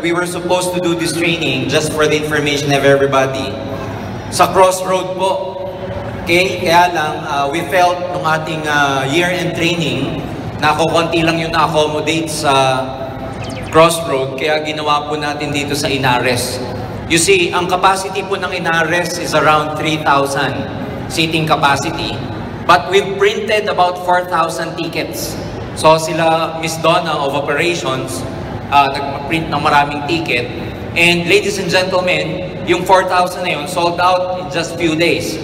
we were supposed to do this training, just for the information of everybody, sa Crossroad po. Okay? Kaya lang, we felt nung ating year-end training, na konti lang yung na-accommodate sa Crossroad, kaya ginawa po natin dito sa Inares. You see, ang capacity po ng Inares is around 3,000 seating capacity. But we've printed about 4,000 tickets. So sila, Miss Donna of Operations, nag-print ng maraming ticket. And ladies and gentlemen, yung 4,000 na yun sold out in just few days.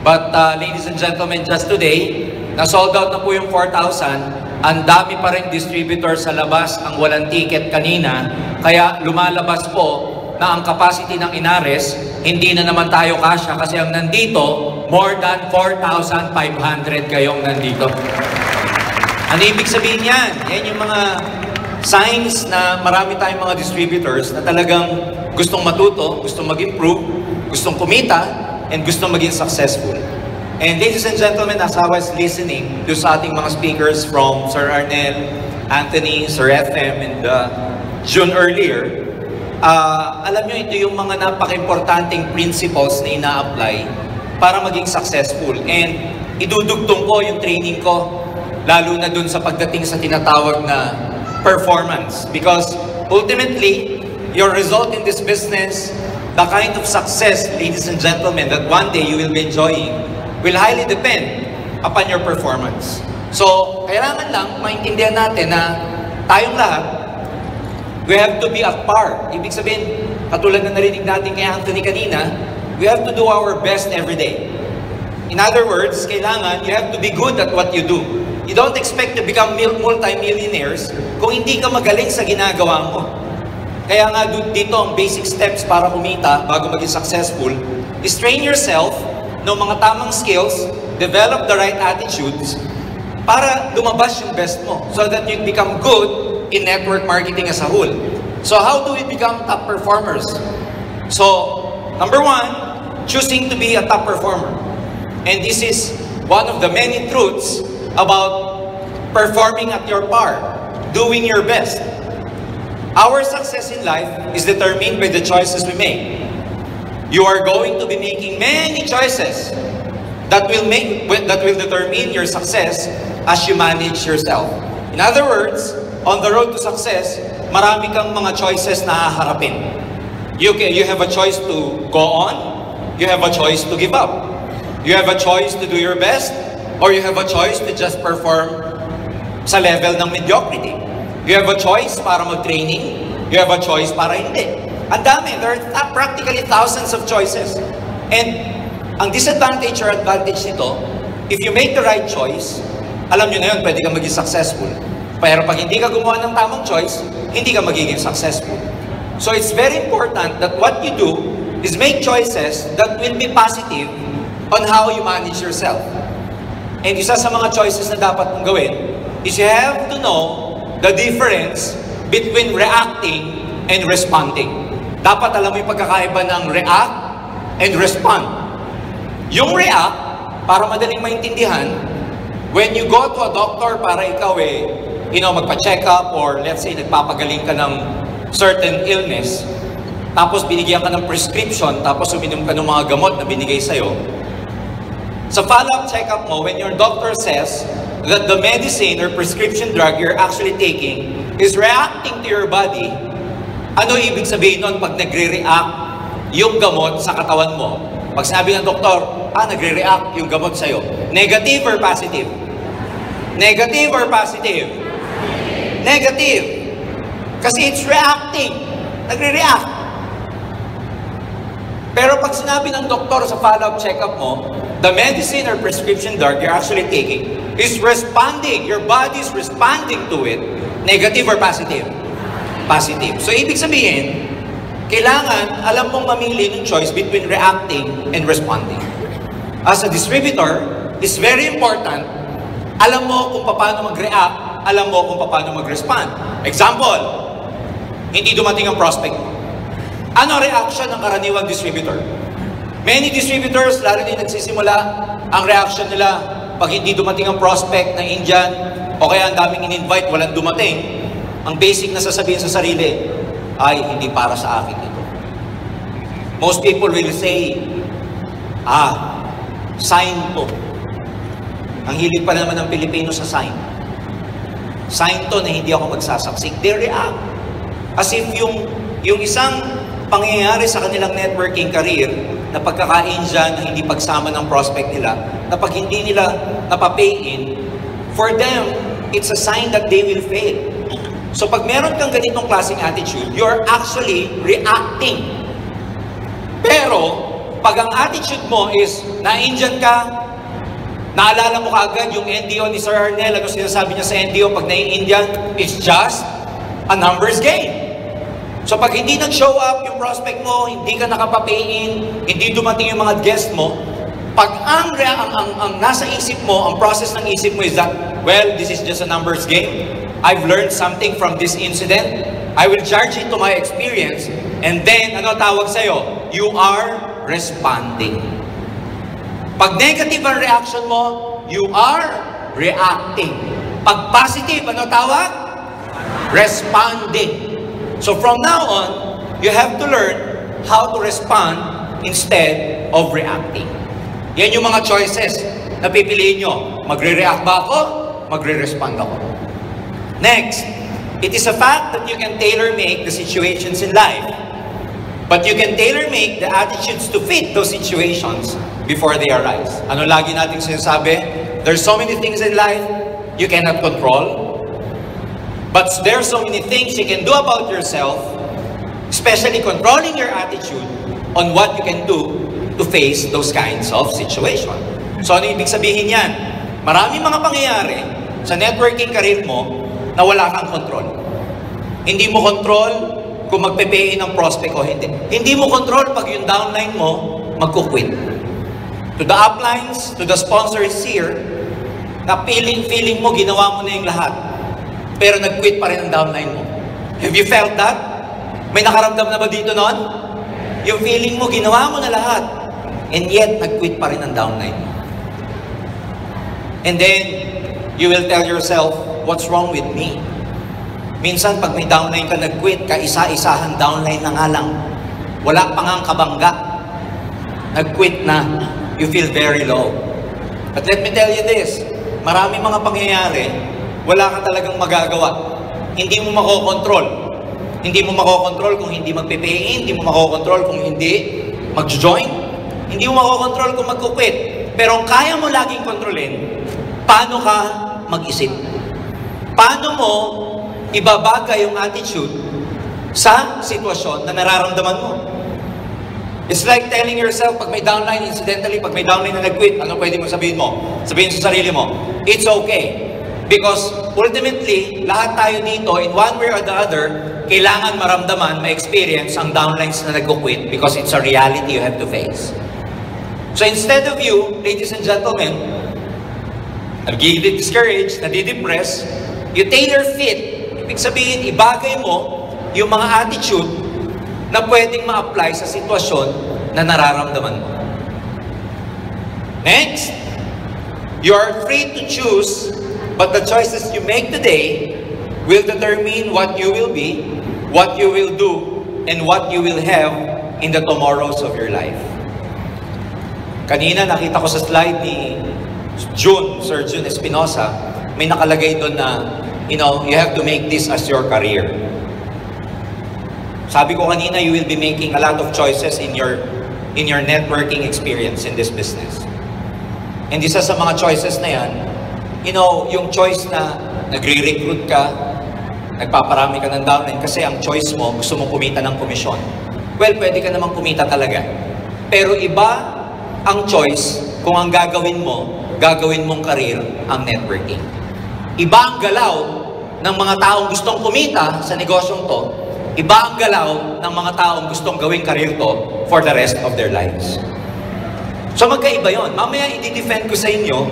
But ladies and gentlemen, just today, na-sold out na po yung 4,000. Ang dami pa rin distributor sa labas ang walang ticket kanina. Kaya lumalabas po na ang capacity ng Inares, hindi na naman tayo kasya kasi ang nandito, more than 4,500 kayong nandito. Ano ibig sabihin yan? Yan yung mga signs na marami tayong mga distributors na talagang gustong matuto, gustong mag-improve, gustong kumita, and gustong maging successful. And ladies and gentlemen, as I was listening to sa ating mga speakers from Sir Arnel, Anthony, Sir FM, and June earlier, alam nyo, ito yung mga napaka-importanting principles na ina-apply para maging successful. And idudugtong ko yung training ko, lalo na dun sa pagdating sa tinatawag na performance. Because ultimately, your result in this business, the kind of success, ladies and gentlemen, that one day you will be enjoying, will highly depend upon your performance. So, kailangan lang maintindihan natin na tayong lahat, we have to be at par. Ibig sabihin, katulad na narinig natin kay Anthony kanina, we have to do our best every day. In other words, kailangan, you have to be good at what you do. You don't expect to become multi-millionaires kung hindi ka magaling sa ginagawa mo. Kaya nga dito ang basic steps para kumita bago maging successful is train yourself ng mga tamang skills, develop the right attitudes para lumabas yung best mo so that you become good in network marketing as a whole. So how do we become top performers? So, number one, choosing to be a top performer. And this is one of the many truths about performing at your par, doing your best. Our success in life is determined by the choices we make. You are going to be making many choices that will determine your success as you manage yourself. In other words, on the road to success, marami kang mga choices na haharapin. You have a choice to go on, you have a choice to give up. You have a choice to do your best, or you have a choice to just perform sa level ng mediocrity. You have a choice para mag-training, you have a choice para hindi. Ang dami, there are practically thousands of choices. And ang disadvantage or advantage nito, if you make the right choice, alam nyo na yun, pwede kang maging successful. Pero pag hindi ka gumawa ng tamang choice, hindi ka magiging successful. So it's very important that what you do is make choices that will be positive on how you manage yourself. And isa sa mga choices na dapat mong gawin is you have to know the difference between reacting and responding. Dapat alam mo yung pagkakaiba ng react and respond. Yung react, para madaling maintindihan, when you go to a doctor para ikaw magpa-check up or let's say nagpapagaling ka ng certain illness, tapos binigyan ka ng prescription, tapos uminom ka ng mga gamot na binigay sa'yo. Sa follow-up check-up mo, when your doctor says that the medicine or prescription drug you're actually taking is reacting to your body, ano ibig sabihin nun pag nagre-react yung gamot sa katawan mo? Pag sinabi ng doktor, nagre-react yung gamot sa'yo. Negative or positive? Negative or positive? Negative. Kasi it's reacting. Nagre-react. Pero pag sinabi ng doktor sa follow-up check-up mo, the medicine or prescription drug you're actually taking is responding. Your body is responding to it. Negative or positive? Positive. So, ibig sabihin, kailangan alam mong mamili ng choice between reacting and responding. As a distributor, it's very important, alam mo kung paano mag-react, alam mo kung paano mag-respond. Example, hindi dumating ang prospect mo. Ano reaction ng karaniwang distributor? Many distributors, lalo na yung nagsisimula, ang reaction nila, pag hindi dumating ang prospect ng Indian, o kaya ang daming in-invite, walang dumating, ang basic na sasabihin sa sarili, ay, hindi para sa akin ito. Most people will say, sign to. Ang hilig pa naman ng Pilipino sa sign. Sign to na hindi ako magsasaksik. They react. As if yung isang pangyayari sa kanilang networking career, na pagkakain dyan, na hindi pagsama ng prospect nila, na pag hindi nila napapay in, for them, it's a sign that they will fail. So pag meron kang ganitong klaseng attitude, you're actually reacting. Pero, pag ang attitude mo is, na-Indian ka, naalala mo kaagad yung NDO ni Sir Arnel, ano sinasabi niya sa NDO, pag na-Indian, it's just a numbers game. So pag hindi nag-show up yung prospect mo, hindi ka nakapapay-in, hindi dumating yung mga guest mo, pag ang nasa isip mo, ang process ng isip mo is that, well, this is just a numbers game. I've learned something from this incident. I will charge it to my experience. And then, ano tawag sa'yo? You are responding. Pag negative ang reaction mo, you are reacting. Pag positive, ano tawag? Responding. So from now on, you have to learn how to respond instead of reacting. Yan yung mga choices na pipiliin nyo. Magre-react ba ako? Magre-respond ako. Next, it is a fact that you can tailor-make the situations in life. But you can tailor-make the attitudes to fit those situations before they arise. Ano lagi nating sinasabi? There's so many things in life you cannot control. But there's so many things you can do about yourself, especially controlling your attitude on what you can do to face those kinds of situations. So ano ibig sabihin yan? Maraming mga pangyayari sa networking career mo na wala kang control. Hindi mo control kung magpe-pay ng prospect o hindi. Hindi mo control pag yung downline mo magkukwit. To the uplines, to the sponsors here, na feeling mo ginawa mo na yung lahat. Pero nag-quit pa rin ang downline mo. Have you felt that? May nakaramdam na ba dito noon? Yung feeling mo ginawa mo na lahat. And yet, nag-quit pa rin ang downline mo. And then, you will tell yourself, what's wrong with me? Minsan, pag may downline ka nag-quit, kaisa-isahan downline na nga lang. Wala pa ngang kabangga. Nag-quit na. You feel very low. But let me tell you this, marami mga pangyayari, wala ka talagang magagawa. Hindi mo makokontrol. Hindi mo makokontrol kung hindi magpe-pay-in, hindi mo makokontrol kung hindi mag-join, hindi mo makokontrol kung magkukwit. Pero ang kaya mo laging kontrolin, paano ka mag-isip? Paano mo ibabagay yung attitude sa sitwasyon na nararamdaman mo? It's like telling yourself, pag may downline, incidentally, pag may downline na nag-quit, ano pwede mo sabihin mo? Sabihin sa sarili mo, it's okay. Because ultimately, lahat tayo dito, in one way or the other, kailangan maramdaman, ma-experience ang downlines na nag-quit because it's a reality you have to face. So instead of you, ladies and gentlemen, nag-discouraged, nadi-depress, you tailor fit. Ibig sabihin, ibagay mo yung mga attitude na pwedeng ma-apply sa sitwasyon na nararamdaman mo. Next, you are free to choose, but the choices you make today will determine what you will be, what you will do, and what you will have in the tomorrows of your life. Kanina nakita ko sa slide ni Sir June Espinosa, may nakalagay doon na, you have to make this as your career. Sabi ko kanina, you will be making a lot of choices in your networking experience in this business. And isa sa mga choices na yan, yung choice na nagre-recruit ka, nagpaparami ka ng downline kasi ang choice mo, gusto mo kumita ng komisyon. Well, pwede ka namang kumita talaga. Pero iba ang choice kung ang gagawin mong career ang networking. Iba ang galaw ng mga taong gustong kumita sa negosyong to. Iba ang galaw ng mga taong gustong gawing career to for the rest of their lives. So magkaiba yon. Mamaya i-defend ko sa inyo,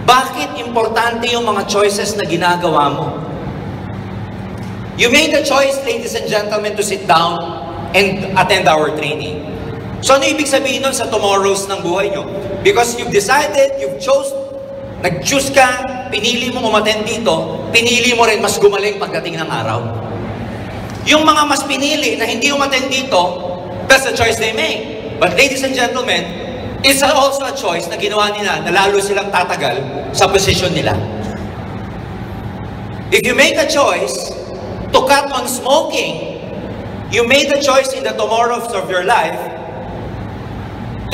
bakit importante yung mga choices na ginagawa mo. You made a choice, ladies and gentlemen, to sit down and attend our training. So ano ibig sabihin nun sa tomorrows ng buhay nyo? Because you've decided, you've chose, Nag-choose ka, pinili mo umattend dito, pinili mo rin mas gumaling pagdating ng araw. Yung mga mas pinili na hindi umattend dito, that's a choice they make. But ladies and gentlemen, it's also a choice na ginawa nila na lalo silang tatagal sa posisyon nila. If you make a choice to cut on smoking, you made a choice in the tomorrows of your life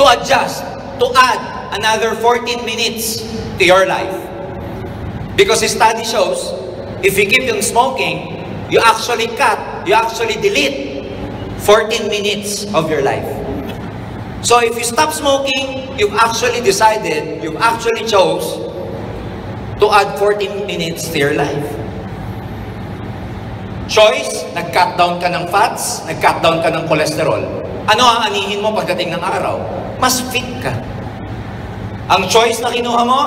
to adjust, to add another 14 minutes to your life. Because the study shows, if you keep on smoking, you actually cut, you actually delete 14 minutes of your life. So if you stop smoking, you've actually decided, you've actually chose to add 14 minutes to your life. Choice, nag-cut down ka ng fats, nag-cut down ka ng cholesterol. Ano ang anihin mo pagdating ng araw? Mas fit ka. Ang choice na kinuha mo,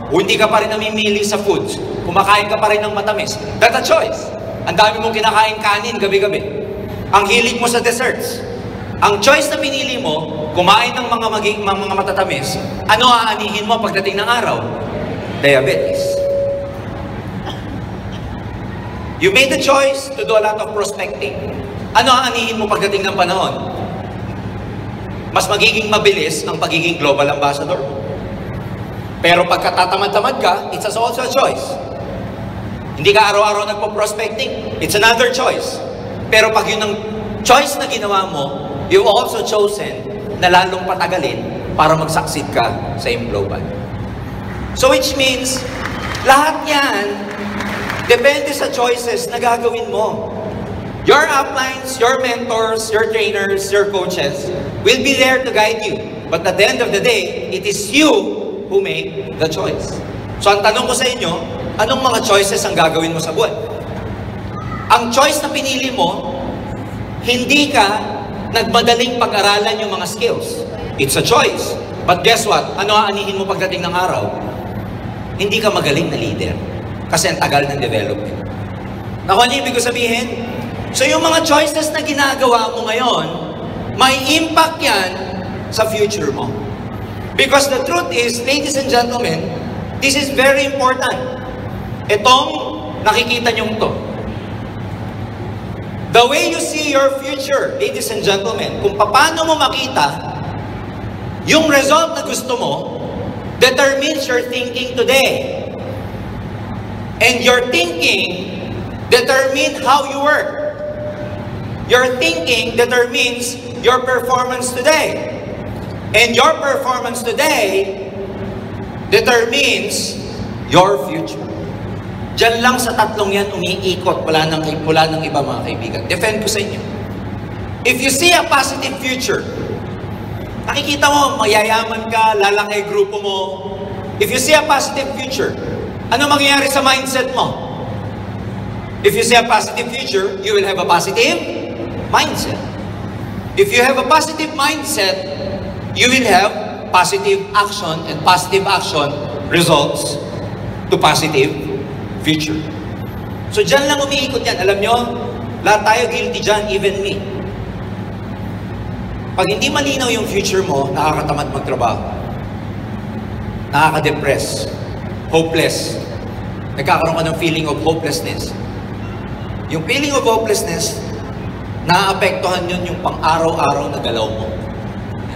hindi ka pa rin namimili sa foods. Kumakain ka pa rin ng matamis. That's a choice. Ang dami mong kinakain kanin gabi-gabi. Ang hilig mo sa desserts. Ang choice na pinili mo, kumain ng mga matatamis. Ano aanihin mo pagdating ng araw? Diabetes. You made the choice to do a lot of prospecting. Ano aanihin mo pagdating ng panahon? Mas magiging mabilis ang pagiging global ambassador. Pero pagkatatamad-tamad ka, it's also a choice. Hindi ka araw-araw nagpo-prospecting, it's another choice. Pero pag yun ang choice na ginawa mo, you've also chosen na lalong patagalin para mag-succeed ka sa global. So which means, lahat yan, depende sa choices na gagawin mo. Your uplines, your mentors, your trainers, your coaches will be there to guide you. But at the end of the day, it is you who make the choice. So ang tanong ko sa inyo, anong mga choices ang gagawin mo sa buhay? Ang choice na pinili mo, hindi ka nagmadaling pag-aralan yung mga skills. It's a choice. But guess what? Ano aanihin mo pagdating ng araw? Hindi ka magaling na leader. Kasi ang tagal ng development. Nakuha niyo ibig ko sabihin? So yung mga choices na ginagawa mo ngayon, may impact yan sa future mo. Because the truth is, ladies and gentlemen, this is very important. Itong nakikita niyong to. The way you see your future, ladies and gentlemen, kung paano mo makita yung result na gusto mo, determines your thinking today. And your thinking determines how you work. Your thinking determines your performance today. And your performance today determines your future. Diyan lang sa tatlong yan umiikot, wala nang iba mga kaibigan. Defend ko sa inyo. If you see a positive future, nakikita mo, mayayaman ka, lalaki grupo mo. If you see a positive future, ano mangyayari sa mindset mo? If you see a positive future, you will have a positive mindset. If you have a positive mindset, you will have positive action, and positive action results to positive future. So dyan lang umiikot yan. Alam nyo, lahat tayo guilty dyan, even me. Pag hindi malinaw yung future mo, nakakatamad magtrabaho. Nakaka-depress. Hopeless. Nagkakaroon ka ng feeling of hopelessness. Yung feeling of hopelessness, naapektuhan yun yung pang-araw-araw na galaw mo.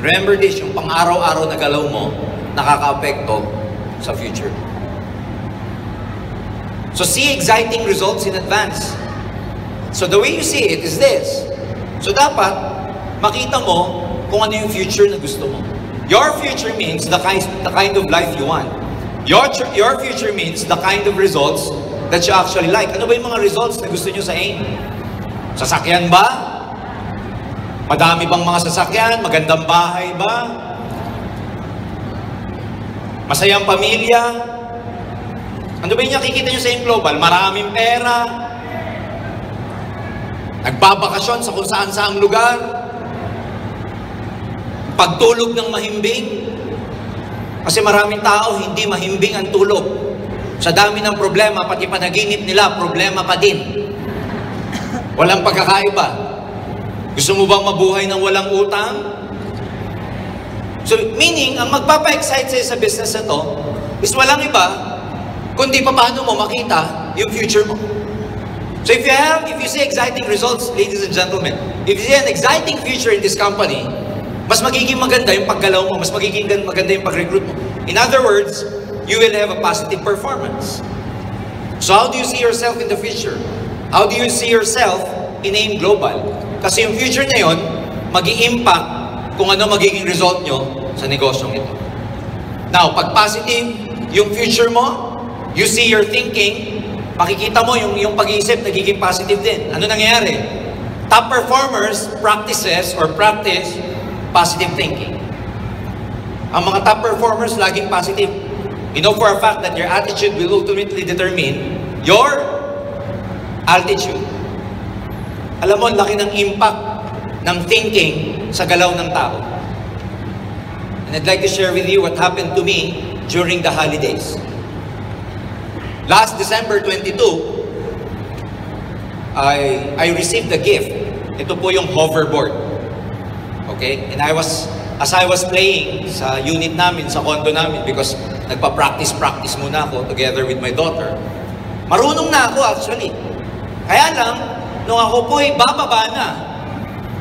Remember this, yung pang-araw-araw na galaw mo, nakaka-apekto sa future. So see exciting results in advance. So the way you see it is this. So dapat, makita mo kung ano yung future na gusto mo. Your future means the kind of life you want. Your future means the kind of results that you actually like. Ano ba yung mga results na gusto nyo sa AIM? Sasakyan ba? Madami bang mga sasakyan? Magandang bahay ba? Masayang pamilya? Ano ba yung nakikita nyo sa AIM Global? Maraming pera? Nagbabakasyon sa kung saan-saang lugar? Pagtulog ng mahimbing? Kasi maraming tao hindi mahimbing ang tulog. Sa dami ng problema, pati panaginip nila, problema pa din. Walang pagkakaiba. Gusto mo bang mabuhay ng walang utang? So, meaning, ang magpapa-excite sa'yo sa business na to, is walang iba, kundi paano mo makita yung future mo. So if you see exciting results, ladies and gentlemen, if you see an exciting future in this company, mas magiging maganda yung paggalaw mo, mas magiging maganda yung pag-recruit mo. In other words, you will have a positive performance. So how do you see yourself in the future? How do you see yourself in AIM Global? Kasi yung future na yun, mag-i-impact kung ano magiging result nyo sa negosyong ito. Now, pag positive yung future mo, you see your thinking, makikita mo yung pag-iisip nagiging positive din. Ano nangyayari? Top performers practice positive thinking. Ang mga top performers laging positive. You know for a fact that your attitude will ultimately determine your altitude. Alam mo, laki ng impact ng thinking sa galaw ng tao. And I'd like to share with you what happened to me during the holidays. Last December 22, I received a gift. Ito po yung hoverboard. Okay? And as I was playing sa unit namin, sa condo namin, because nagpa-practice muna ako together with my daughter. Marunong na ako actually. Kaya lang, nung ako po'y bababa na,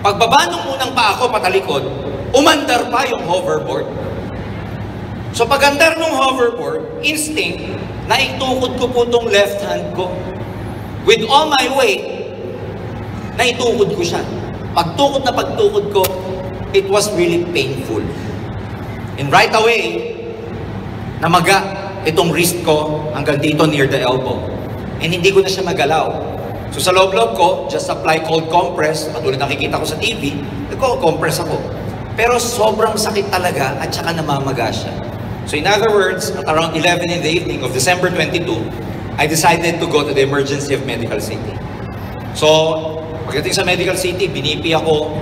pagbaba nung unang pa ako patalikod, umandar pa yung hoverboard. So pag-andar ng hoverboard, instinct, naitukod ko po itong left hand ko. With all my weight, naitukod ko siya. Pagtukod ko, it was really painful. And right away, namaga itong wrist ko hanggang dito near the elbow. And hindi ko na siya magalaw. So sa loob-loob ko, just apply cold compress, katulad nakikita ko sa TV, nagko-compress ako. Pero sobrang sakit talaga at saka namamaga siya. So in other words, at around 11 in the evening of December 22, I decided to go to the emergency of Medical City. So, pagdating sa Medical City, binipi ako.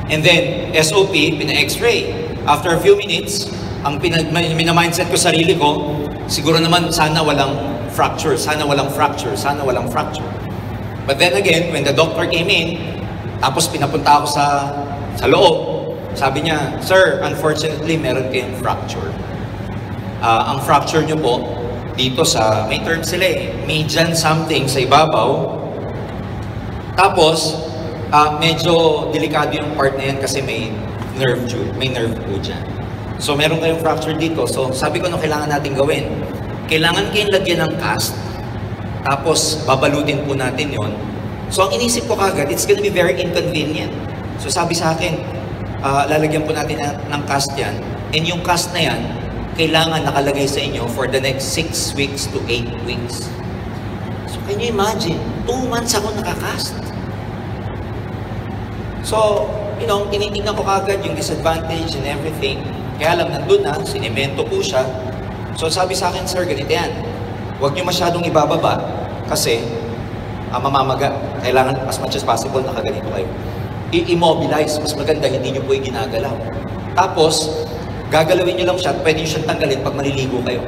And then, SOP, pina-x-ray. After a few minutes, ang mina-mindset ko sarili ko, siguro naman sana walang fracture. But then again, when the doctor came in, tapos pinapunta ako sa loob, sabi niya, "Sir, unfortunately, meron kayong fracture. Ang fracture niyo po, dito sa, may term sila median something sa ibabaw. Tapos, medyo delikado yung part na yan kasi may nerve po dyan. So, meron kayong fracture dito. So, sabi ko, ano kailangan natin gawin? Kailangan kayong lagyan ng cast, tapos babalutin po natin yon. So, ang inisip ko kagad, it's gonna be very inconvenient. So, sabi sa akin, lalagyan po natin ng cast yan. And yung cast na yan, kailangan nakalagay sa inyo for the next 6 weeks to 8 weeks. So, can you imagine? 2 months ako nakakast. So, tinitingnan ko kagad yung disadvantage and everything. Kaya lang, nandun na, sinemento po siya. So, sabi sa akin, "Sir, ganito yan. Huwag nyo masyadong ibababa kasi mamamaga. Kailangan as much as possible nakaganito kayo. I-immobilize, mas maganda, hindi nyo po ginagalaw. Tapos, gagalawin nyo lang siya, pwede nyo siyang tanggalin pag maliligo kayo."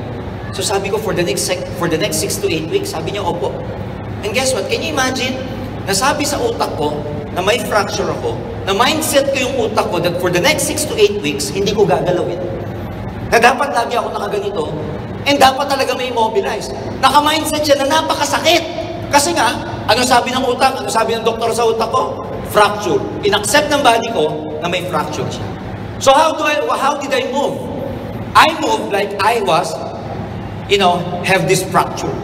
So sabi ko, for the next 6 to 8 weeks, sabi niya, "Opo." And guess what? Can you imagine? Nasabi sa utak ko na may fracture ako, na mindset ko yung utak ko that for the next 6 to 8 weeks, hindi ko gagalawin. Na dapat lagi ako nakaganito, and dapat talaga may immobilize. Naka-mindset siya na napakasakit. Kasi nga, ano sabi ng utak? Ano sabi ng doktor sa utak ko? Fracture. In-accept ng body ko na may fracture siya. So how did I move? I moved like I was, have this fracture.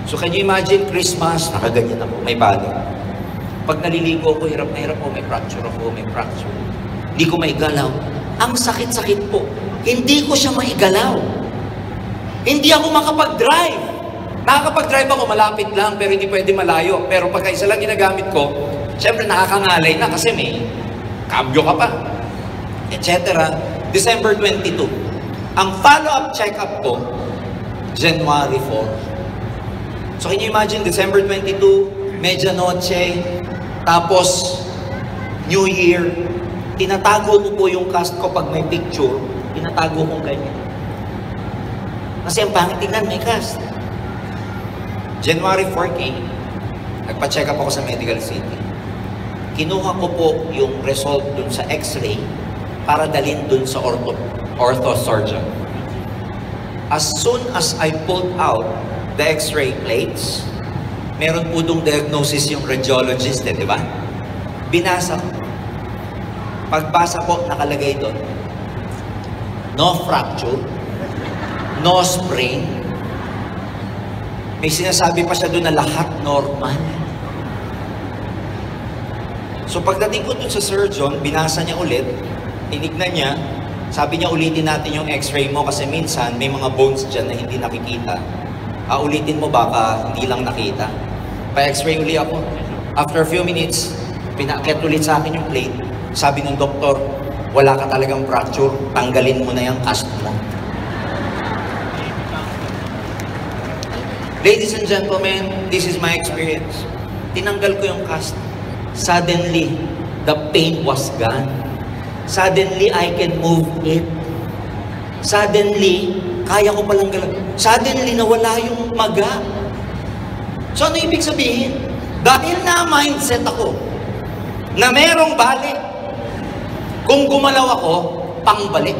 So can you imagine Christmas, nakaganyan ako, may body. Pag naliligo ako, hirap na hirap ako, may fracture. Hindi ko maigalaw. Ang sakit-sakit po. Hindi ko siya maigalaw. Hindi ako makapag-drive. Nakakapag-drive ako, malapit lang, pero hindi pwede malayo. Pero pagka isa lang ginagamit ko, siyempre nakakangalay na kasi may kambyo ka pa, etc. December 22. Ang follow-up check-up ko, January 4. So can you imagine, December 22, medianoche, tapos New Year, tinatago ko po yung cast ko pag may picture, tinatago kong ganyan. Kasi ang pangit tingnan, may cast. January 4 came, nagpa-check up ako sa Medical City. Kinuha ko po yung result dun sa x-ray para dalhin dun sa ortho surgeon. As soon as I pulled out the x-ray plates, meron po dong diagnosis yung radiologist, di ba? Binasa ko. Pagbasa ko, nakalagay doon, no fracture, no sprain. May sinasabi pa siya doon na lahat normal. So pagdating ko doon sa surgeon, binasa niya ulit, tinignan niya, sabi niya ulitin natin yung x-ray mo kasi minsan may mga bones dyan na hindi nakikita. Ulitin mo baka hindi lang nakita. Pa-x-ray uli ako. After a few minutes, pinakit ulit sa akin yung plate. Sabi ng doktor, wala ka talagang fracture, tanggalin mo na yung cast mo. Ladies and gentlemen, this is my experience. Tinanggal ko yung cast. Suddenly, the pain was gone. Suddenly, I can move it. Suddenly, kaya ko palang galaw. Suddenly, nawala yung maga. So, ano ibig sabihin? Dahil na-mindset ako na merong balik. Kung gumalaw ako, pangbalik.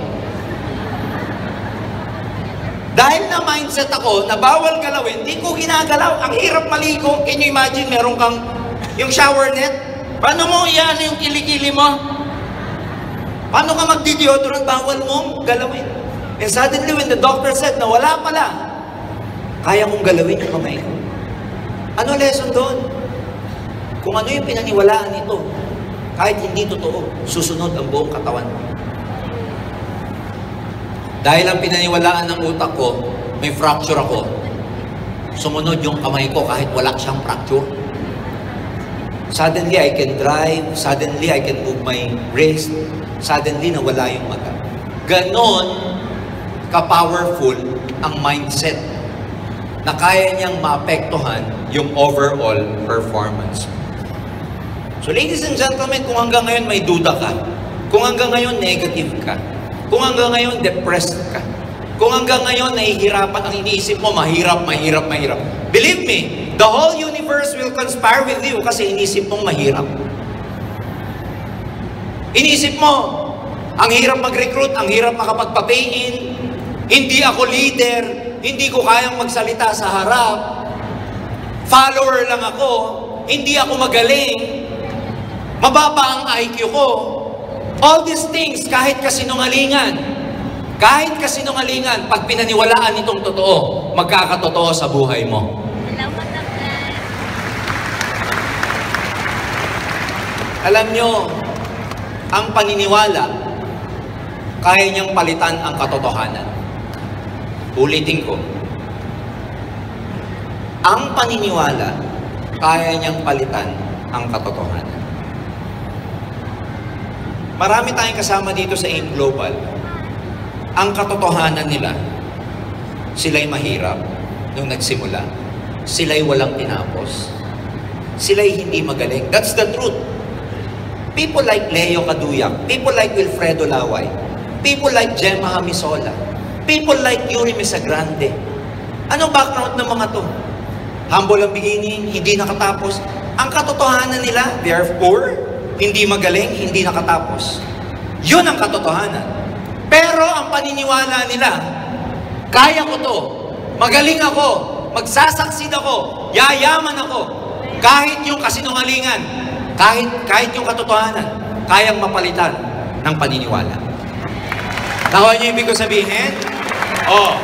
Dahil na-mindset ako na bawal galawin, hindi ko ginagalaw. Ang hirap maligo. Can you imagine, meron kang yung shower net? Paano mo iyan yung kilikili mo? Paano ka magdi-deodorant? Bawal mong galawin. And suddenly, when the doctor said na wala pala, kaya kong galawin yung kamay ko. Ano lesson doon? Kung ano yung pinaniwalaan nito, kahit hindi totoo, susunod ang buong katawan mo. Dahil ang pinaniwalaan ng utak ko, may fracture ako, sumunod yung kamay ko kahit wala siyang fracture. Suddenly, I can drive. Suddenly, I can move my wrist. Suddenly, nawala yung maga. Ganon ka-powerful ang mindset na kaya niyang maapektuhan yung overall performance. So, ladies and gentlemen, kung hanggang ngayon may duda ka, kung hanggang ngayon negative ka, kung hanggang ngayon depressed ka, kung hanggang ngayon nahihirapan, ang iniisip mo, mahirap, mahirap, mahirap. Believe me, the whole universe will conspire with you kasi iniisip mong mahirap. Iniisip mo, ang hirap mag-recruit, ang hirap makapagpa-pay-in, hindi ako leader, hindi ko kayang magsalita sa harap, follower lang ako, hindi ako magaling, mababa ang IQ ko. All these things, kahit kasinungalingan, pag pinaniwalaan itong totoo, magkakatotoo sa buhay mo. Alam nyo, ang paniniwala, kaya niyang palitan ang katotohanan. Ulitin ko. Ang paniniwala, kaya niyang palitan ang katotohanan. Marami tayong kasama dito sa AIM Global. Ang katotohanan nila, sila'y mahirap nung nagsimula. Sila'y walang tinapos. Sila'y hindi magaling. That's the truth. People like Leo Caduyac, people like Wilfredo Laway, people like Gemma Hamisola, people like Yuri Mesagrande. Anong background ng mga to? Humble ang beginning, hindi nakatapos. Ang katotohanan nila, they are poor, hindi magaling, hindi nakatapos. Yun ang katotohanan. Pero ang paniniwala nila, kaya ko to, magaling ako, magsasaksid ako, yayaman ako, kahit yung kasinungalingan, kahit yung katotohanan, kayang mapalitan ng paniniwala. Nakuha niyo ibig ko sabihin? Oh.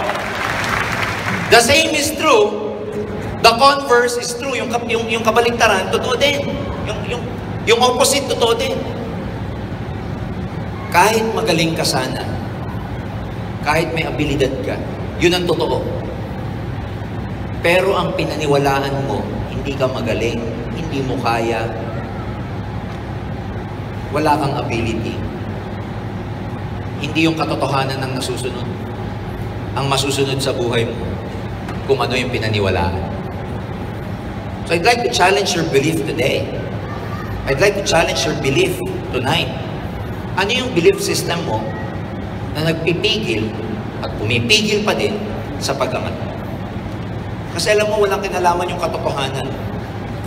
The same is true. The converse is true. Yung kabaligtaran, totoo din. Yung opposite, totoo din. Kahit magaling ka sana, kahit may abilidad ka, yun ang totoo. Pero ang pinaniwalaan mo, hindi ka magaling, hindi mo kaya, wala kang ability. Hindi yung katotohanan ang nasusunod. Ang masusunod sa buhay mo, kung ano yung pinaniwalaan. So I'd like to challenge your belief today. I'd like to challenge your belief tonight. Ano yung belief system mo na nagpipigil at pumipigil pa din sa pag-angat? Kasi alam mo, walang kinalaman yung katotohanan.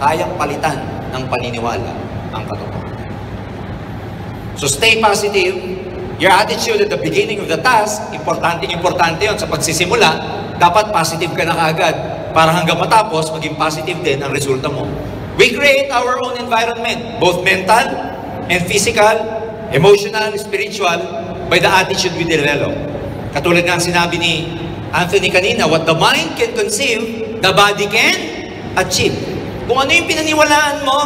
Kayang palitan ng paniniwala ang katotohanan. So stay positive, Your attitude at the beginning of the task, importante yun sa pagsisimula, dapat positive ka na kaagad para hanggang matapos, maging positive din ang resulta mo. We create our own environment, both mental and physical, emotional, spiritual, by the attitude we develop. Katulad ng sinabi ni Anthony kanina, what the mind can conceive, the body can achieve. Kung ano yung pinaniwalaan mo,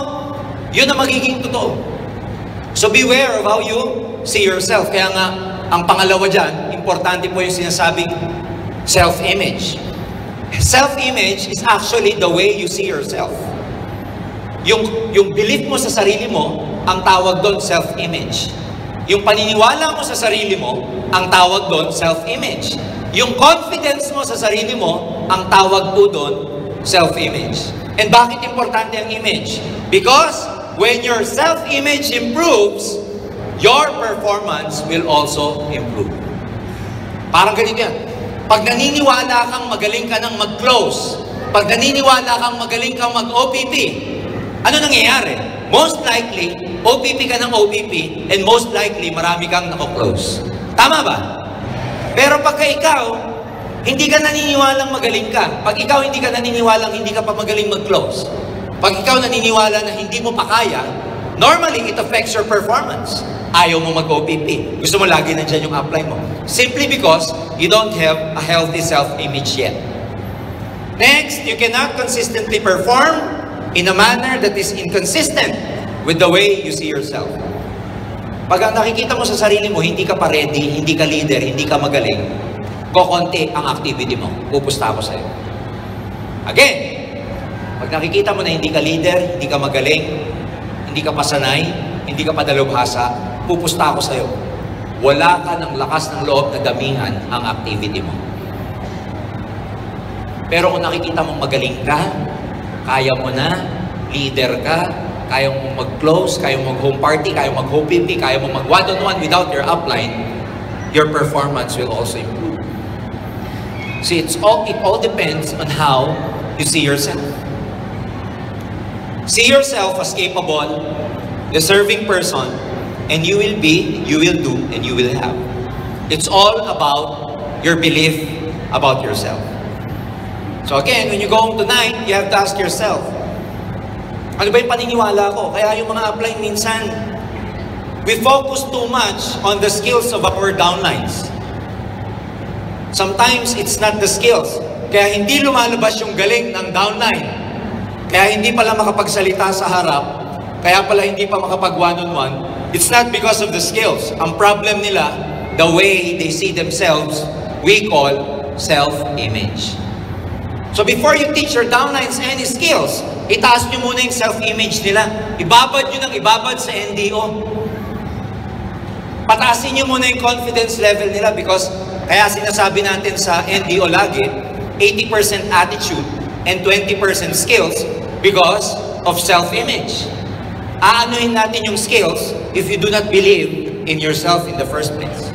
yun ang magiging totoo. So beware of how you see yourself. Kaya nga, ang pangalawa dyan, importante po yung sinasabing self-image. Self-image is actually the way you see yourself. Yung belief mo sa sarili mo, ang tawag doon self-image. Yung paniniwala mo sa sarili mo, ang tawag doon self-image. Yung confidence mo sa sarili mo, ang tawag po doon self-image. And bakit importante ang image? Because when your self-image improves, your performance will also improve. Parang ganito yan. Pag naniniwala kang magaling ka ng mag-close, pag naniniwala kang magaling kang mag-OPP, ano nangyayari? Most likely, OPP ka ng OPP, and most likely, marami kang nako-close. Tama ba? Pero pagka ikaw, hindi ka naniniwalang magaling ka. Pag ikaw hindi ka naniniwalang hindi ka pa magaling mag-close. Pag ikaw naniniwala na hindi mo pa kaya, normally, it affects your performance. Ayaw mo mag-OPP. Gusto mo lagi nandyan yung upline mo. Simply because you don't have a healthy self-image yet. Next, you cannot consistently perform in a manner that is inconsistent with the way you see yourself. Pag nakikita mo sa sarili mo, hindi ka pa ready, hindi ka leader, hindi ka magaling, kokonti ang activity mo. Pupusta ako sa'yo. Again, pag nakikita mo na hindi ka leader, hindi ka magaling, hindi ka pasanay, hindi ka padalubhasa, pupusta ako sa'yo. Wala ka ng lakas ng loob na damihan ang activity mo. Pero kung nakikita mong magaling ka, kaya mo na, leader ka, kaya mo mag-close, kaya mo mag-home party, kaya mo mag-home PP, kaya mo mag-one-on-one without your upline, your performance will also improve. See, it all depends on how you see yourself. See yourself as capable, deserving person, and you will be, you will do, and you will have. It's all about your belief about yourself. So again, when you go home tonight, you have to ask yourself, ano ba yung paniniwala ko? Kaya yung mga upline minsan, we focus too much on the skills of our downlines. Sometimes, it's not the skills. Kaya hindi lumalabas yung galing ng downline. Kaya hindi pala makapagsalita sa harap. Kaya pala hindi pa makapag one-on-one. It's not because of the skills. Ang problem nila, the way they see themselves, we call self-image. So before you teach your downlines any skills, itaas nyo muna yung self-image nila. Ibabad nyo ng ibabad sa NDO. Pataasin nyo muna yung confidence level nila because kaya sinasabi natin sa NDO lagi, 80% attitude and 20% skills because of self-image. Aanuhin natin yung skills if you do not believe in yourself in the first place.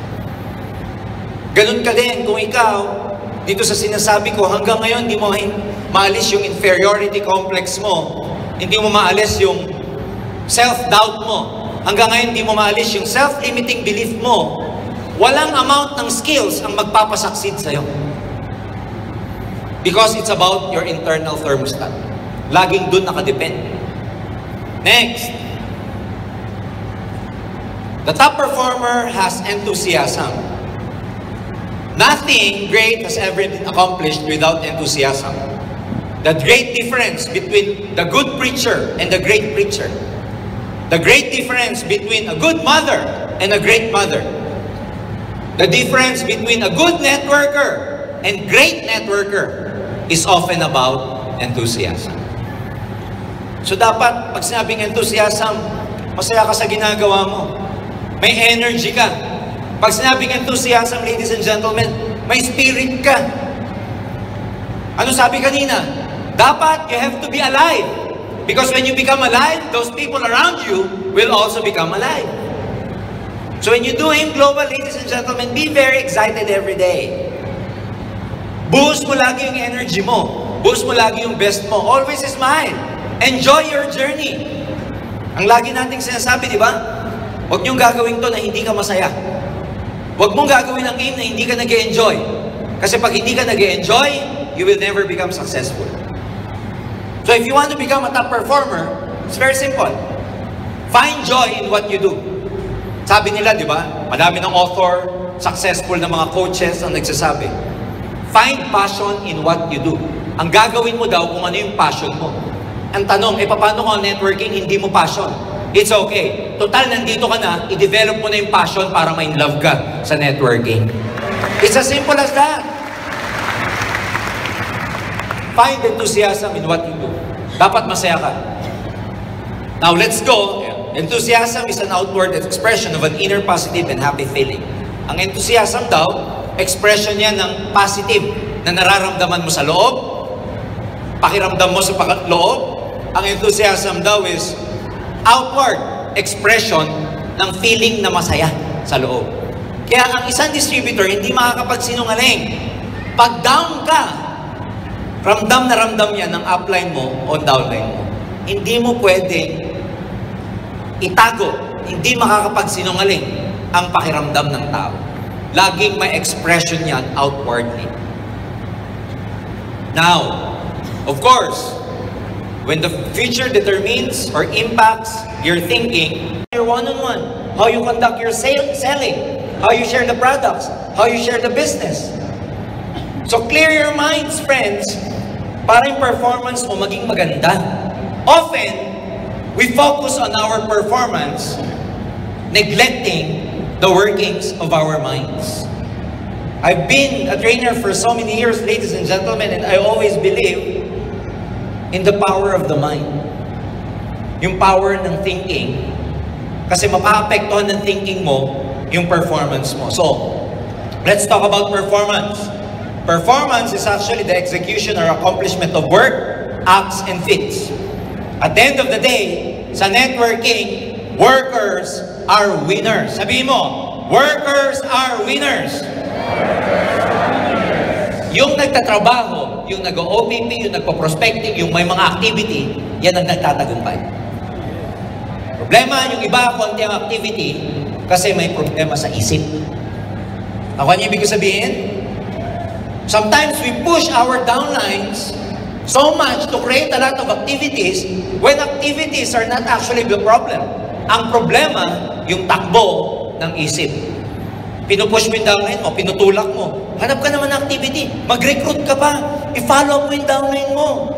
Ganun ka din kung ikaw, dito sa sinasabi ko, hanggang ngayon, hindi mo maalis yung inferiority complex mo. Hindi mo maalis yung self-doubt mo. Hanggang ngayon, hindi mo maalis yung self-limiting belief mo. Walang amount ng skills ang magpapasucceed sa'yo. Because it's about your internal thermostat. Laging dun nakadepend. Next. The top performer has enthusiasm. Nothing great has ever been accomplished without enthusiasm. The great difference between the good preacher and the great preacher. The great difference between a good mother and a great mother. The difference between a good networker and great networker is often about enthusiasm. So dapat, pag sinabing enthusiasm, masaya ka sa ginagawa mo. May energy ka. Pag sinabing enthusiasm, ladies and gentlemen, may spirit ka. Ano sabi kanina? Dapat, you have to be alive. Because when you become alive, those people around you will also become alive. So when you do Aim Global, ladies and gentlemen, be very excited every day. Boost mo lagi yung energy mo. Boost mo lagi yung best mo. Always smile. Enjoy your journey. Ang lagi nating sinasabi, di ba? Huwag niyong gagawin to na hindi ka masaya. Huwag mong gagawin ang aim na hindi ka nag-e-enjoy. Kasi pag hindi ka nag-e-enjoy, you will never become successful. So if you want to become a top performer, it's very simple. Find joy in what you do. Sabi nila, di ba? Madami ng author, successful na mga coaches ang nagsasabi. Find passion in what you do. Ang gagawin mo daw kung ano yung passion mo. Ang tanong, paano kung networking hindi mo passion? It's okay. Total, nandito ka na, i-develop mo na yung passion para ma-inlove ka sa networking. It's as simple as that. Find enthusiasm in what you do. Dapat masaya ka. Now, let's go. Enthusiasm is an outward expression of an inner positive and happy feeling. Ang enthusiasm daw, expression niya ng positive na nararamdaman mo sa loob, pakiramdam mo sa loob. Ang enthusiasm daw is outward expression ng feeling na masaya sa loob. Kaya ang isang distributor hindi makakapagsinungaling. Pag down ka, ramdam na ramdam yan ng upline mo o downline mo. Hindi mo pwede itago, hindi makakapagsinungaling ang pakiramdam ng tao. Laging may expression yan outwardly. Now, of course, when the future determines or impacts your thinking, your one-on-one, how you conduct your selling, how you share the products, how you share the business. So clear your minds, friends, para yung performance mo maging maganda. Often, we focus on our performance, neglecting the workings of our minds. I've been a trainer for so many years, ladies and gentlemen, and I always believe in the power of the mind. Yung power ng thinking. Kasi mapaapektuhan ng thinking mo yung performance mo. So, let's talk about performance. Performance is actually the execution or accomplishment of work, acts, and feats. At the end of the day, sa networking, workers are winners. Sabihin mo, workers are winners. Yung nagtatrabaho, yung nag-OPP, yung nagpo-prospecting, yung may mga activity, yan ang nagtatagumpay. Problema, yung iba, konti ang activity, kasi may problema sa isip. Ako ang ibig sabihin? Sometimes we push our downlines so much to create a lot of activities when activities are not actually the problem. Ang problema, yung takbo ng isip. Pinupush mo yung downline mo, pinutulak mo. Hanap ka naman ng activity. Mag-recruit ka pa. I-follow mo yung downline mo.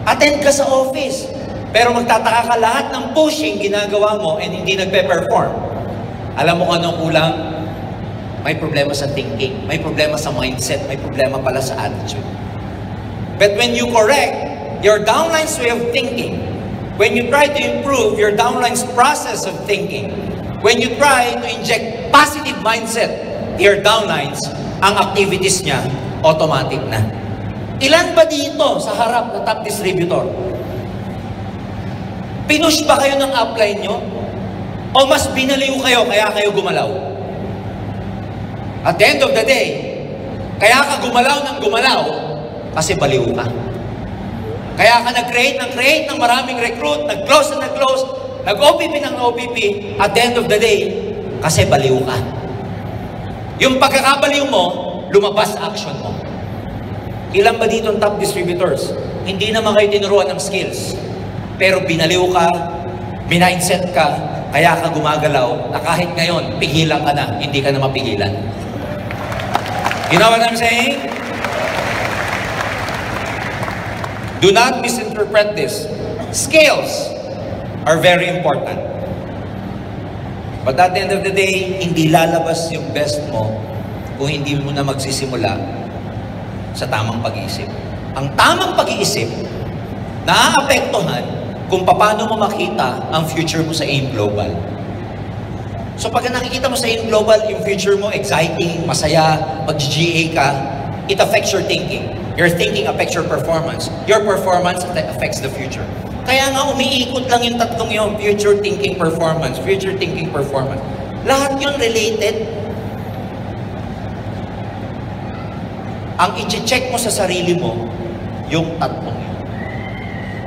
Attend ka sa office. Pero magtataka ka lahat ng pushing ginagawa mo and hindi nagpe-perform. Alam mo kung anong kulang? May problema sa thinking. May problema sa mindset. May problema pala sa attitude. But when you correct your downline's way of thinking, when you try to improve your downline's process of thinking, when you try to inject positive mindset to your downlines, ang activities niya, automatic na. Ilan ba dito sa harap na top distributor? Pinush ba kayo ng upline nyo? O mas binaliw kayo, kaya kayo gumalaw? At the end of the day, kaya ka gumalaw ng gumalaw, kasi baliw ka. Kaya ka nag-create ng maraming recruit, nag-close na nag-close, nag-OPP ng OPP, at the end of the day, kasi baliw ka. Yung pagkakabaliw mo, lumabas sa action mo. Ilan ba dito ang top distributors? Hindi naman kayo tinuruan ng skills. Pero binaliw ka, mindset ka, kaya ka gumagalaw, na kahit ngayon, pigilan ka na, hindi ka na mapigilan. You know what I'm saying? Do not misinterpret this. Skills are very important. But at the end of the day, hindi lalabas yung best mo kung hindi mo na magsisimula sa tamang pag-iisip. Ang tamang pag-iisip, naaapektuhan kung paano mo makita ang future mo sa AIM Global. So pag nakikita mo sa AIM Global, yung future mo exciting, masaya, mag-GA ka, it affects your thinking. Your thinking affects your performance. Your performance affects the future. Kaya nga umiikot lang yung tatlong yun, future thinking performance, future thinking performance. Lahat yun related. Ang i-check mo sa sarili mo, yung tatlong yun.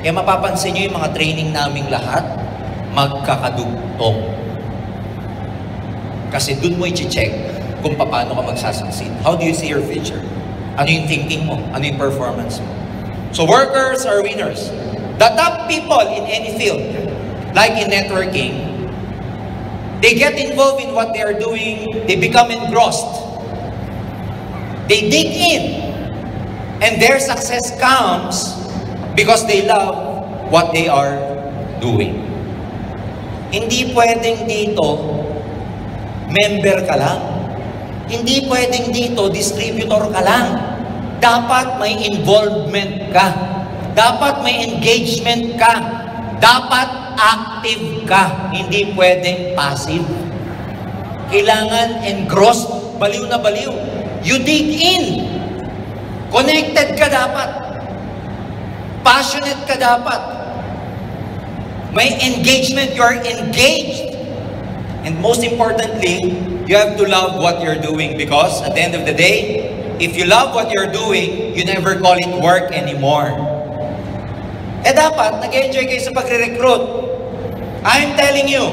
Kaya mapapansin nyo yung mga training naming lahat, magkakadugtong. Kasi dun mo i-check kung paano ka magsasucceed. How do you see your future? Ano yung thinking mo? Ano yung performance mo? So workers are winners. The top people in any field, like in networking, they get involved in what they are doing, they become engrossed. They dig in. And their success comes because they love what they are doing. Hindi pwedeng dito, member ka lang. Hindi pwedeng dito, distributor ka lang. Dapat may involvement ka. Dapat may engagement ka. Dapat active ka. Hindi pwedeng passive. Kailangan engrossed, baliw na baliw. You dig in. Connected ka dapat. Passionate ka dapat. May engagement, you are engaged. And most importantly, you have to love what you're doing, because at the end of the day, if you love what you're doing, you never call it work anymore. Eh dapat, nag-enjoy kayo sa pagre-recruit. I'm telling you,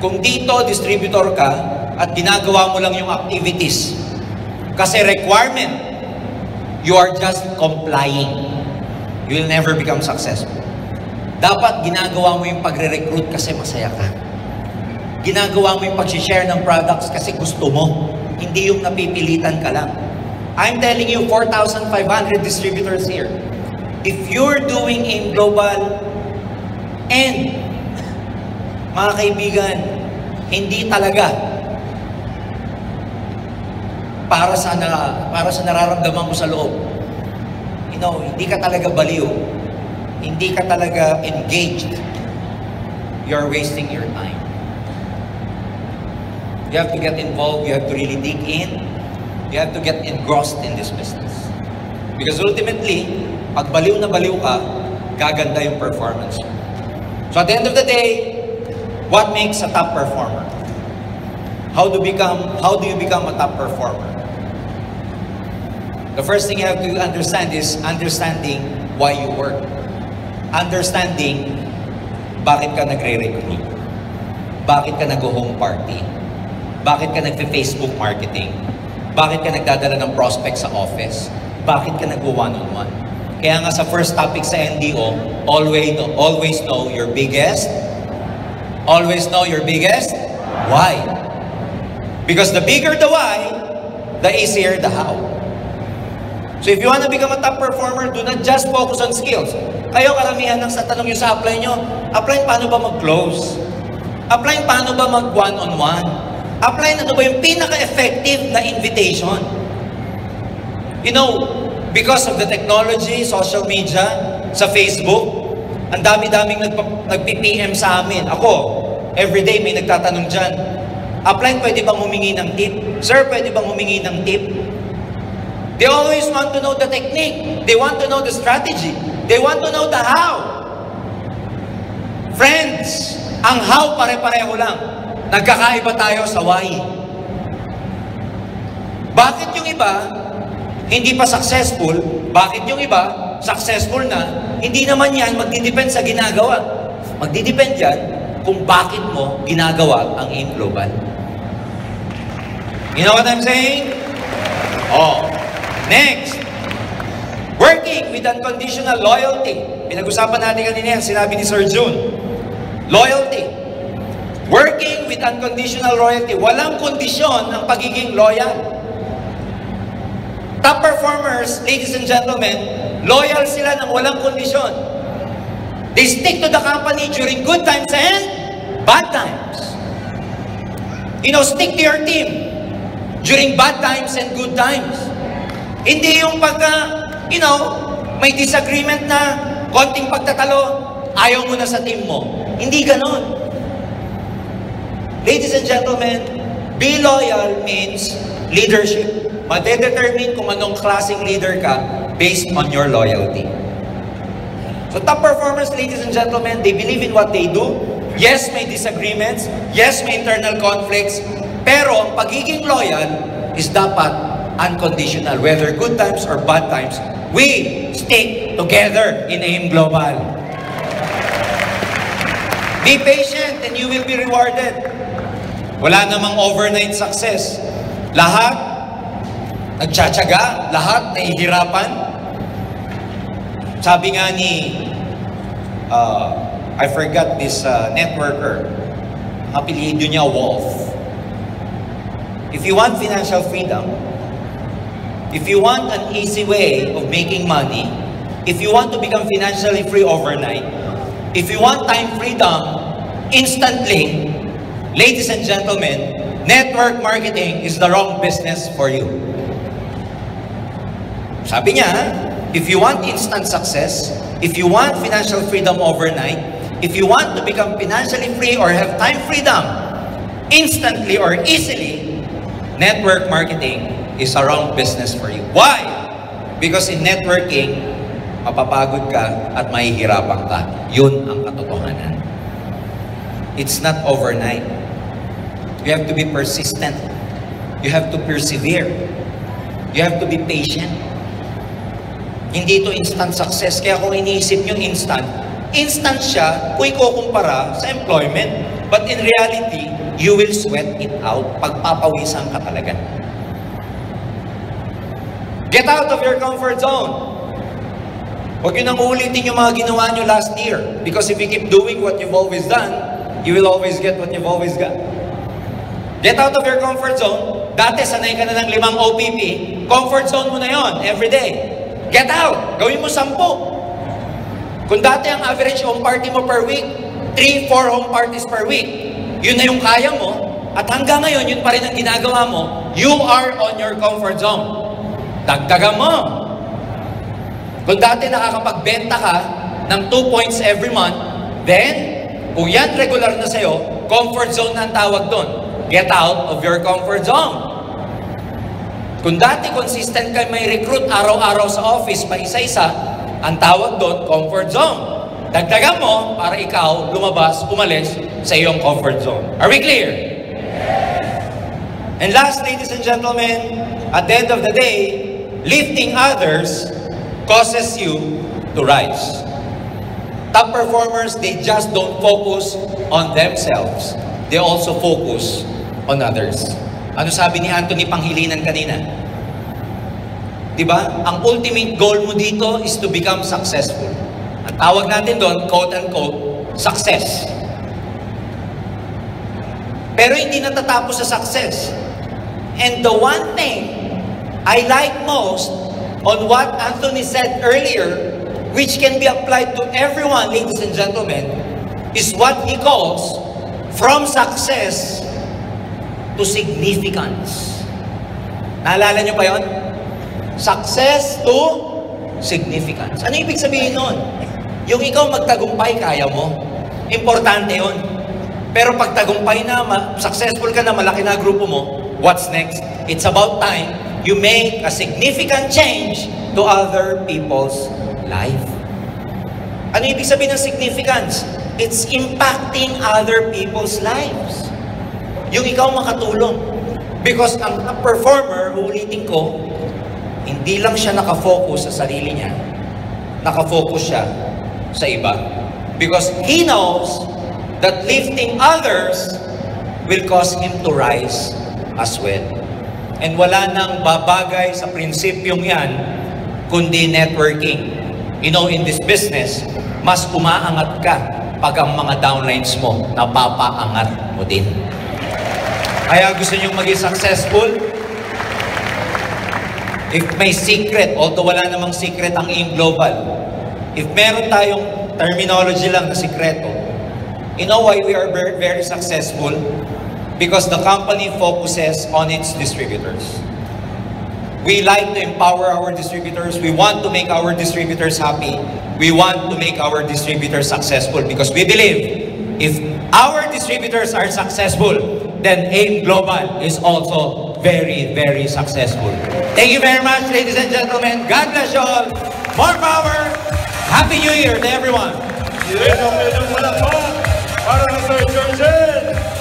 kung dito distributor ka at ginagawa mo lang yung activities kasi requirement, you are just complying. You will never become successful. Dapat ginagawa mo yung pagre-recruit kasi masaya ka. Ginagawa mo yung pag-share ng products kasi gusto mo. Hindi yung napipilitan ka lang. I'm telling you, 4,500 distributors here. If you're doing in global and mga kaibigan, hindi talaga para sa nararamdaman mo sa loob. You know, hindi ka talaga baliw. Hindi ka talaga engaged. You're wasting your time. You have to get involved. You have to really dig in. You have to get engrossed in this business. Because ultimately, pag baliw na baliw ka, gaganda yung performance. So at the end of the day, what makes a top performer? How do you become a top performer? The first thing you have to understand is understanding why you work. Understanding bakit ka nagre-recruit. Bakit ka nag-home party. Bakit ka nagfe-Facebook marketing. Bakit ka nagdadala ng prospect sa office. Bakit ka nag-one-on-one. Kaya nga sa first topic sa NDO, always know your biggest. Always know your biggest why. Because the bigger the why, the easier the how. So if you want to become a top performer, do not just focus on skills. Kayo karamihan ng sa tanong nyo sa apply nyo, apply paano ba mag-close? Apply paano ba mag-one-on-one? Apply ano ba yung pinaka-effective na invitation? You know, because of the technology, social media, sa Facebook, ang dami-daming nagpi-PM sa amin. Ako, everyday may nagtatanong dyan, apply pwede bang humingi ng tip? Sir, pwede bang humingi ng tip? They always want to know the technique. They want to know the strategy. They want to know the how. Friends, ang how pare-pareho lang. Nagkakaiba tayo sa why. Bakit yung iba hindi pa successful? Bakit yung iba successful na? Hindi naman yan magdidepend sa ginagawa. Magdidepend yan kung bakit mo ginagawa ang AIM Global. You know what I'm saying? Oh. Next, working with unconditional loyalty. Pinag-usapan natin kanina yan, sinabi ni Sir June. Loyalty. Working with unconditional loyalty. Walang kondisyon ang pagiging loyal. Top performers, ladies and gentlemen, loyal sila ng walang kondisyon. They stick to the company during good times and bad times. You know, stick to your team during bad times and good times. Hindi yung pagka, you know, may disagreement na, konting pagtatalo, ayaw mo na sa team mo. Hindi ganon. Ladies and gentlemen, be loyal means leadership. Madedetermine kung anong klaseng leader ka based on your loyalty. So top performers, ladies and gentlemen, they believe in what they do. Yes, may disagreements. Yes, may internal conflicts. Pero ang pagiging loyal is dapat unconditional. Whether good times or bad times, we stick together in AIM Global. Be patient and you will be rewarded. Wala namang overnight success. Lahat nagtsatsaga, lahat nahihirapan. Sabi nga ni, I forgot this networker, apelyido niya Wolf. If you want financial freedom, if you want an easy way of making money, if you want to become financially free overnight, if you want time freedom instantly, ladies and gentlemen, network marketing is the wrong business for you. Sabi niya, if you want instant success, if you want financial freedom overnight, if you want to become financially free or have time freedom instantly or easily, network marketing is a wrong business for you. Why? Because in networking, mapapagod ka at mahihirapan ka. Yun ang katotohanan. It's not overnight. You have to be persistent. You have to persevere. You have to be patient. Hindi ito instant success. Kaya kung iniisip nyo instant siya kung ikukumpara sa employment. But in reality, you will sweat it out. Pagpapawisan ka talaga. Get out of your comfort zone. Huwag nyo nang ulitin yung mga ginawa nyo last year. Because if you keep doing what you've always done, you will always get what you've always got. Get out of your comfort zone. Dati, sanay ka na ng 5 OPP. Comfort zone mo na yon every day. Get out. Gawin mo 10. Kung dati ang average home party mo per week, 3-4 home parties per week, yun na yung kaya mo, at hanggang ngayon, yun pa rin ang ginagawa mo, you are on your comfort zone. Dagdagan mo. Kung dati nakakapagbenta ka ng 2 points every month, then, kung yan regular na sa'yo, comfort zone na ang tawag doon. Get out of your comfort zone. Kung dati consistent ka may recruit araw-araw sa office, pa isa-isa, ang tawag doon, comfort zone. Dagdagan mo para ikaw lumabas, umalis sa iyong comfort zone. Are we clear? And last, ladies and gentlemen, at the end of the day, lifting others causes you to rise. Top performers, they just don't focus on themselves. They also focus on others. Ano sabi ni Anthony Panghilinan kanina? Diba? Ang ultimate goal mo dito is to become successful. Ang tawag natin doon, quote-unquote, success. Pero hindi natatapos sa success. And the one thing I like most on what Anthony said earlier, which can be applied to everyone, ladies and gentlemen, is what he calls from success to significance. Naalala niyo pa yon? Success to significance. Ano ibig sabihin nun? Yung ikaw magtagumpay, kaya mo. Importante yun. Pero pag tagumpay na, successful ka na, malaki na grupo mo, what's next? It's about time you make a significant change to other people's life. Ano ibig sabihin ng significance? It's impacting other people's lives. Yung ikaw makatulong. Because ang performer, ulitin ko, hindi lang siya nakafocus sa sarili niya. Nakafocus siya sa iba. Because he knows that lifting others will cause him to rise as well. And wala nang babagay sa prinsipyong yan, kundi networking. You know, in this business, mas umaangat ka pag ang mga downlines mo, napapaangat mo din. Kaya gusto nyo maging successful? If may secret, although wala namang secret ang AIM Global, if meron tayong terminology lang na sikreto, you know why we are very, very successful? Because the company focuses on its distributors. We like to empower our distributors. We want to make our distributors happy. We want to make our distributors successful because we believe if our distributors are successful, then AIM Global is also very, very successful. Thank you very much, ladies and gentlemen. God bless you all. More power. Happy New Year to everyone. Para sa Sir George.